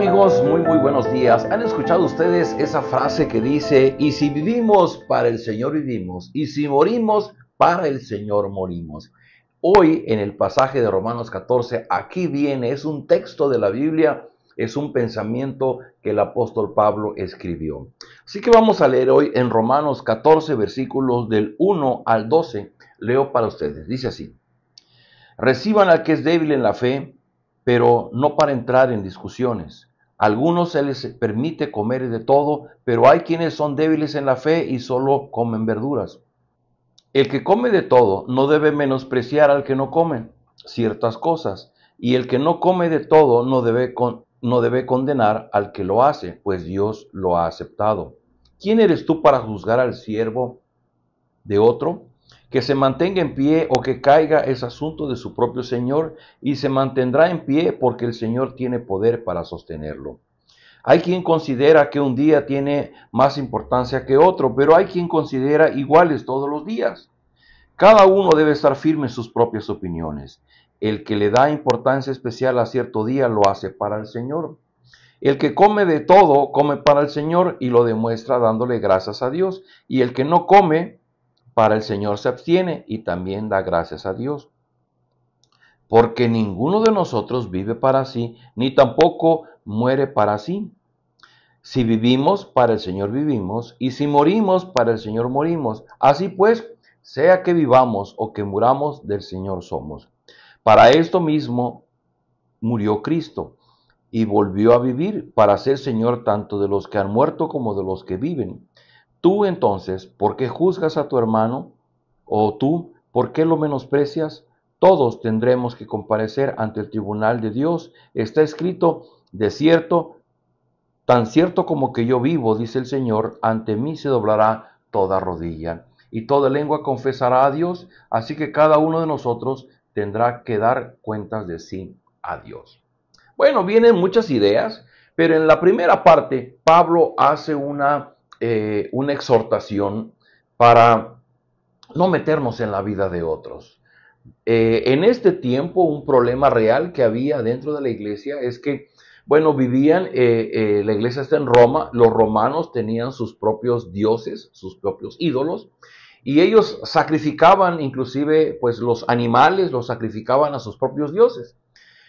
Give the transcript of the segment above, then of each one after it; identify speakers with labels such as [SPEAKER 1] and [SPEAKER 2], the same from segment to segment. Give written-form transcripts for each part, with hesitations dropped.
[SPEAKER 1] amigos? Muy buenos días. ¿Han escuchado ustedes esa frase que dice: y si vivimos, para el Señor vivimos, y si morimos, para el Señor morimos? Hoy en el pasaje de Romanos 14, aquí viene, es un texto de la Biblia, es un pensamiento que el apóstol Pablo escribió. Así que vamos a leer hoy en Romanos 14, versículos del 1 al 12. Leo para ustedes. Dice así: reciban al que es débil en la fe, pero no para entrar en discusiones. A algunos se les permite comer de todo, pero hay quienes son débiles en la fe y solo comen verduras. El que come de todo no debe menospreciar al que no come ciertas cosas, y el que no come de todo no debe condenar al que lo hace, pues Dios lo ha aceptado. ¿Quién eres tú para juzgar al siervo de otro? Que se mantenga en pie o que caiga es asunto de su propio Señor, y se mantendrá en pie porque el Señor tiene poder para sostenerlo. Hay quien considera que un día tiene más importancia que otro, pero hay quien considera iguales todos los días. Cada uno debe estar firme en sus propias opiniones. El que le da importancia especial a cierto día lo hace para el Señor. El que come de todo, come para el Señor y lo demuestra dándole gracias a Dios. Y el que no come, para el Señor se abstiene y también da gracias a Dios. Porque ninguno de nosotros vive para sí, ni tampoco muere para sí. Si vivimos, para el Señor vivimos, y si morimos, para el Señor morimos. Así pues, sea que vivamos o que muramos, del Señor somos. Para esto mismo murió Cristo y volvió a vivir para ser Señor tanto de los que han muerto como de los que viven. Tú entonces, ¿por qué juzgas a tu hermano? ¿O tú, por qué lo menosprecias? Todos tendremos que comparecer ante el tribunal de Dios. Está escrito: de cierto, tan cierto como que yo vivo, dice el Señor, ante mí se doblará toda rodilla y toda lengua confesará a Dios. Así que cada uno de nosotros tendrá que dar cuentas de sí a Dios. Bueno, vienen muchas ideas, pero en la primera parte Pablo hace una exhortación para no meternos en la vida de otros. En este tiempo, un problema real que había dentro de la iglesia es que, bueno, vivían, la iglesia está en Roma, los romanos tenían sus propios dioses, sus propios ídolos, y ellos sacrificaban inclusive, pues los animales los sacrificaban a sus propios dioses.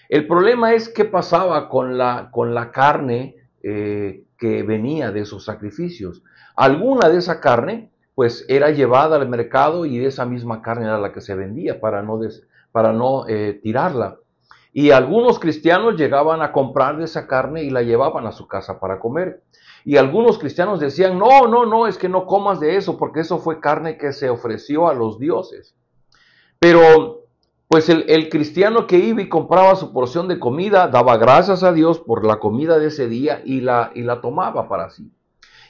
[SPEAKER 1] El problema es qué pasaba con la carne que venía de esos sacrificios. Alguna de esa carne pues era llevada al mercado y esa misma carne era la que se vendía para no tirarla. Y algunos cristianos llegaban a comprar de esa carne y la llevaban a su casa para comer. Y algunos cristianos decían: no, es que no comas de eso porque eso fue carne que se ofreció a los dioses. Pero pues el cristiano que iba y compraba su porción de comida daba gracias a Dios por la comida de ese día y la tomaba para sí.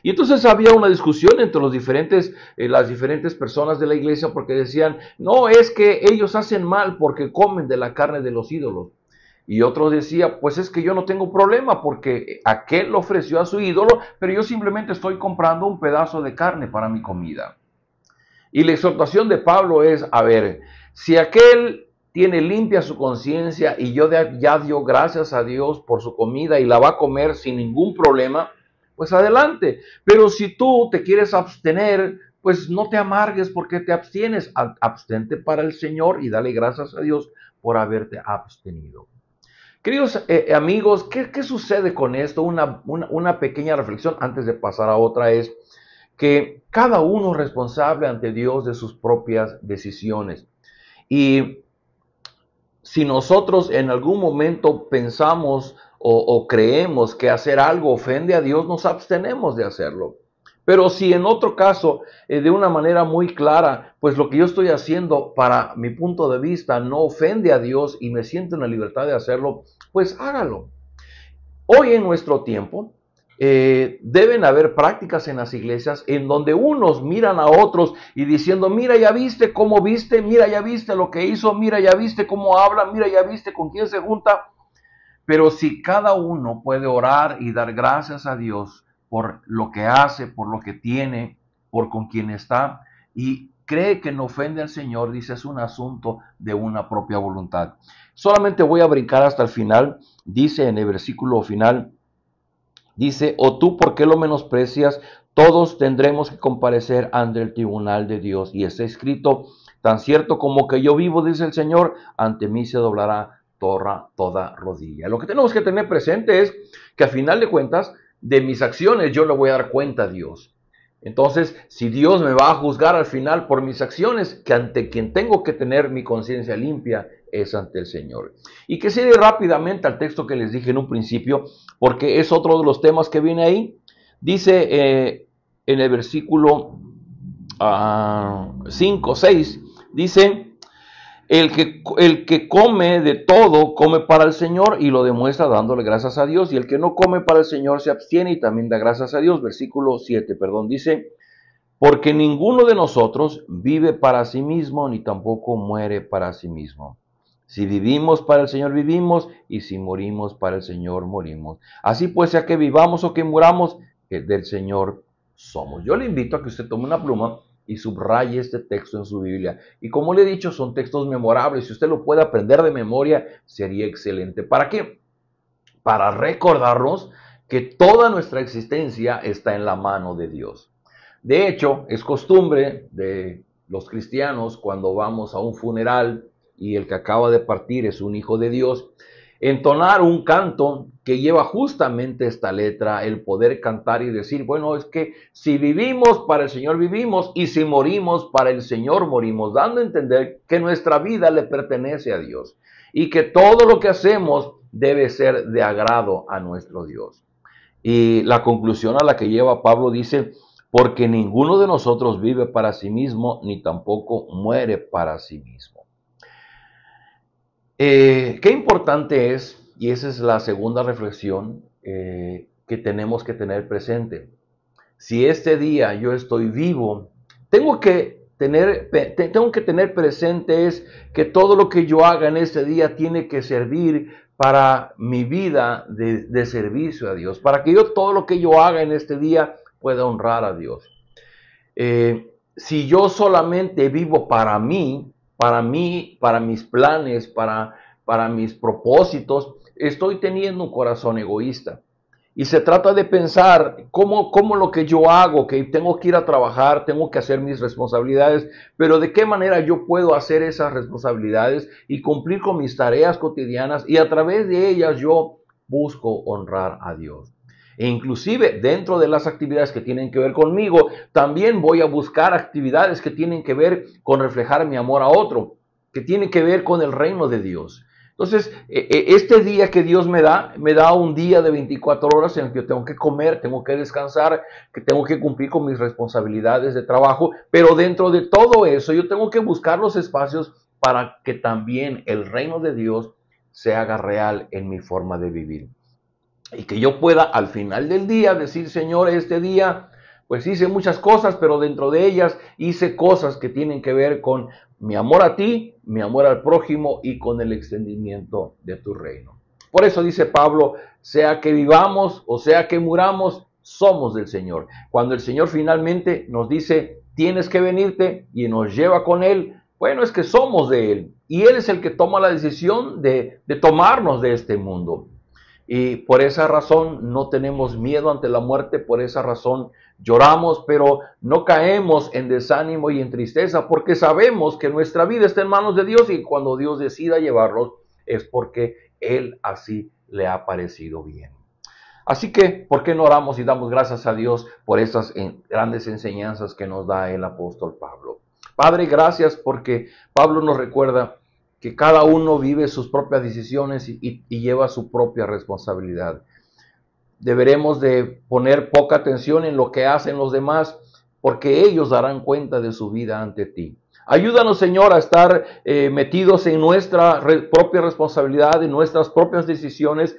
[SPEAKER 1] Y entonces había una discusión entre las diferentes personas de la iglesia, porque decían: no, es que ellos hacen mal porque comen de la carne de los ídolos. Y otro decía: pues es que yo no tengo problema porque aquel lo ofreció a su ídolo, pero yo simplemente estoy comprando un pedazo de carne para mi comida. Y la exhortación de Pablo es: a ver, si aquel tiene limpia su conciencia y ya dio gracias a Dios por su comida y la va a comer sin ningún problema, pues adelante. Pero si tú te quieres abstener, pues no te amargues porque te abstienes. Abstente para el Señor y dale gracias a Dios por haberte abstenido. Queridos amigos, ¿qué sucede con esto? Una pequeña reflexión antes de pasar a otra es que cada uno es responsable ante Dios de sus propias decisiones. Y si nosotros en algún momento pensamos o creemos que hacer algo ofende a Dios, nos abstenemos de hacerlo. Pero si en otro caso, de una manera muy clara, pues lo que yo estoy haciendo para mi punto de vista no ofende a Dios y me siento en la libertad de hacerlo, pues hágalo. Hoy en nuestro tiempo deben haber prácticas en las iglesias en donde unos miran a otros y diciendo: mira, ya viste cómo viste, mira, ya viste lo que hizo, mira, ya viste cómo habla, mira, ya viste con quién se junta. Pero si cada uno puede orar y dar gracias a Dios por lo que hace, por lo que tiene, por con quien está, y cree que no ofende al Señor, dice, es un asunto de una propia voluntad. Solamente voy a brincar hasta el final. Dice en el versículo final: Dice, o tú, ¿por qué lo menosprecias? Todos tendremos que comparecer ante el tribunal de Dios. Y está escrito, tan cierto como que yo vivo, dice el Señor, ante mí se doblará toda rodilla. Lo que tenemos que tener presente es que a final de cuentas, de mis acciones yo le voy a dar cuenta a Dios. Entonces, si Dios me va a juzgar al final por mis acciones, que ante quien tengo que tener mi conciencia limpia es ante el Señor. Y que sigue rápidamente al texto que les dije en un principio, porque es otro de los temas que viene ahí. Dice en el versículo 5, 6, dice, el que come de todo, come para el Señor y lo demuestra dándole gracias a Dios. Y el que no come para el Señor se abstiene y también da gracias a Dios. Versículo 7, perdón, dice, porque ninguno de nosotros vive para sí mismo, ni tampoco muere para sí mismo. Si vivimos para el Señor vivimos, y si morimos para el Señor morimos. Así pues, sea que vivamos o que muramos, del Señor somos. Yo le invito a que usted tome una pluma y subraye este texto en su Biblia. Y como le he dicho, son textos memorables. Si usted lo puede aprender de memoria, sería excelente. ¿Para qué? Para recordarnos que toda nuestra existencia está en la mano de Dios. De hecho, es costumbre de los cristianos cuando vamos a un funeral y el que acaba de partir es un hijo de Dios, entonar un canto que lleva justamente esta letra, el poder cantar y decir, bueno, es que si vivimos para el Señor vivimos y si morimos para el Señor morimos, dando a entender que nuestra vida le pertenece a Dios y que todo lo que hacemos debe ser de agrado a nuestro Dios. Y la conclusión a la que lleva Pablo dice, porque ninguno de nosotros vive para sí mismo, ni tampoco muere para sí mismo. Qué importante es, y esa es la segunda reflexión que tenemos que tener presente. Si este día yo estoy vivo, tengo que tener presente es que todo lo que yo haga en este día tiene que servir para mi vida de servicio a Dios, para que yo todo lo que yo haga en este día pueda honrar a Dios. Si yo solamente vivo para mis planes, para mis propósitos, estoy teniendo un corazón egoísta. Y se trata de pensar cómo lo que yo hago, que tengo que ir a trabajar, tengo que hacer mis responsabilidades, pero de qué manera yo puedo hacer esas responsabilidades y cumplir con mis tareas cotidianas y a través de ellas yo busco honrar a Dios. E inclusive dentro de las actividades que tienen que ver conmigo, también voy a buscar actividades que tienen que ver con reflejar mi amor a otro, que tienen que ver con el reino de Dios. Entonces, este día que Dios me da un día de 24 horas en el que yo tengo que comer, tengo que descansar, que tengo que cumplir con mis responsabilidades de trabajo, pero dentro de todo eso yo tengo que buscar los espacios para que también el reino de Dios se haga real en mi forma de vivir. Y que yo pueda al final del día decir, Señor, este día pues hice muchas cosas, pero dentro de ellas hice cosas que tienen que ver con mi amor a ti, mi amor al prójimo y con el extendimiento de tu reino. Por eso dice Pablo, sea que vivamos o sea que muramos, somos del Señor. Cuando el Señor finalmente nos dice, tienes que venirte y nos lleva con Él, bueno, es que somos de Él. Y Él es el que toma la decisión de tomarnos de este mundo. Y por esa razón no tenemos miedo ante la muerte, por esa razón lloramos, pero no caemos en desánimo y en tristeza, porque sabemos que nuestra vida está en manos de Dios y cuando Dios decida llevarlos es porque Él así le ha parecido bien. Así que, ¿por qué no oramos y damos gracias a Dios por estas grandes enseñanzas que nos da el apóstol Pablo? Padre, gracias porque Pablo nos recuerda que cada uno vive sus propias decisiones y lleva su propia responsabilidad. Deberemos de poner poca atención en lo que hacen los demás, porque ellos darán cuenta de su vida ante ti. Ayúdanos, Señor, a estar metidos en nuestra propia responsabilidad, en nuestras propias decisiones,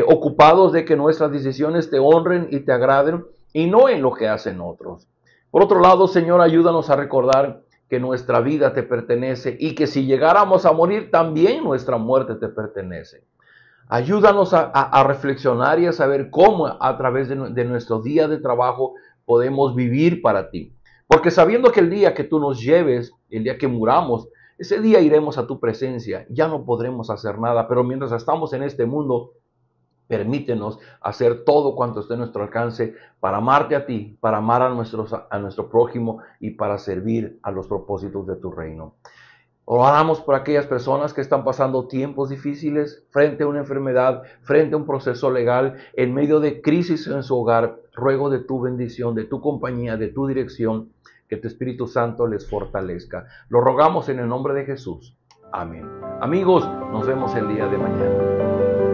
[SPEAKER 1] ocupados de que nuestras decisiones te honren y te agraden, y no en lo que hacen otros. Por otro lado, Señor, ayúdanos a recordar que nuestra vida te pertenece y que si llegáramos a morir, también nuestra muerte te pertenece. Ayúdanos a reflexionar y a saber cómo a través de nuestro día de trabajo podemos vivir para ti. Porque sabiendo que el día que tú nos lleves, el día que muramos, ese día iremos a tu presencia, ya no podremos hacer nada, pero mientras estamos en este mundo, Permítenos hacer todo cuanto esté en nuestro alcance para amarte a ti, para amar a nuestro prójimo y para servir a los propósitos de tu reino. Oramos por aquellas personas que están pasando tiempos difíciles frente a una enfermedad, frente a un proceso legal, en medio de crisis en su hogar. Ruego de tu bendición, de tu compañía, de tu dirección, que tu Espíritu Santo les fortalezca. Lo rogamos en el nombre de Jesús. Amén. Amigos, nos vemos el día de mañana.